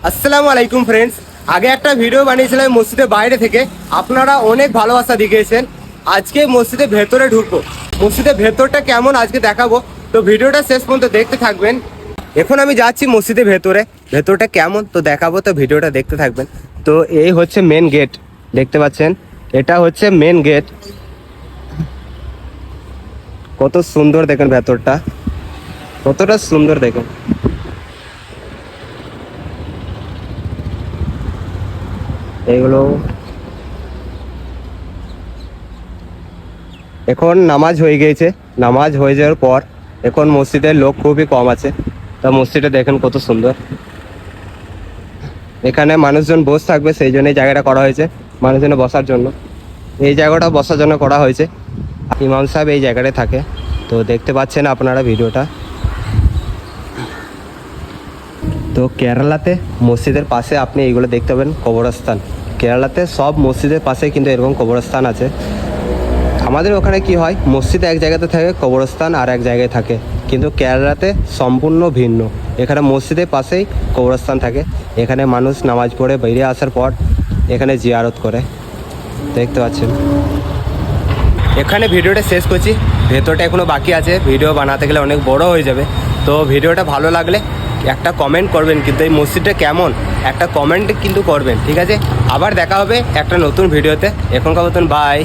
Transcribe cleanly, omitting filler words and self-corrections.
আসসালামু আলাইকুম ফ্রেন্ডস। আগে একটা ভিডিও বানিয়েছিলাম মসজিদের বাইরে থেকে, আপনারা অনেক ভালোবাসা দেখিয়েছেন। আজকে মসজিদের ভেতরে ঢুকবো, মসজিদের ভেতরটা কেমন আজকে দেখাবো, তো ভিডিওটা শেষ পর্যন্ত দেখতে থাকবেন। এখন আমি যাচ্ছি মসজিদের ভেতরে, ভেতরটা কেমন তো দেখাবো, তো ভিডিওটা দেখতে থাকবেন। তো এই হচ্ছে মেন গেট, দেখতে পাচ্ছেন, এটা হচ্ছে মেন গেট। কত সুন্দর দেখেন ভেতরটা, কতটা সুন্দর দেখেন। এগুলো এখন নামাজ হয়ে গিয়েছে, নামাজ হয়ে যাওয়ার পর এখন মসজিদের লোক খুবই কম আছে। তা মসজিদটা দেখেন কত সুন্দর, এখানে মানুষজন বসে থাকবে সেই জন্য এই জায়গাটা করা হয়েছে, মানুষজন বসার জন্য। এই জায়গাটা বসার জন্য করা হয়েছে, ইমাম সাহেব এই জায়গাটায় থাকে। তো দেখতে পাচ্ছেন আপনারা ভিডিওটা। তো কেরালাতে মসজিদের পাশে আপনি এইগুলো দেখতে পাবেন, কবরস্থান। কেরালাতে সব মসজিদের পাশে কিন্তু এরকম কবরস্থান আছে। আমাদের ওখানে কি হয়, মসজিদ এক জায়গাতে থাকে, কবরস্থান আর এক জায়গায় থাকে, কিন্তু কেরালাতে সম্পূর্ণ ভিন্ন। এখানে মসজিদের পাশেই কবরস্থান থাকে, এখানে মানুষ নামাজ পড়ে বেরিয়ে আসার পর এখানে জিয়ারত করে, দেখতে পাচ্ছেন। এখানে ভিডিওটা শেষ করছি, ভেতরটা এখনও বাকি আছে, ভিডিও বানাতে গেলে অনেক বড় হয়ে যাবে। তো ভিডিওটা ভালো লাগলে একটা কমেন্ট করবেন, কিন্তু এই মসজিদটা কেমন একটা কমেন্ট কিন্তু করবেন, ঠিক আছে। আবার দেখা হবে একটা নতুন ভিডিওতে, এখনকার মতন বাই।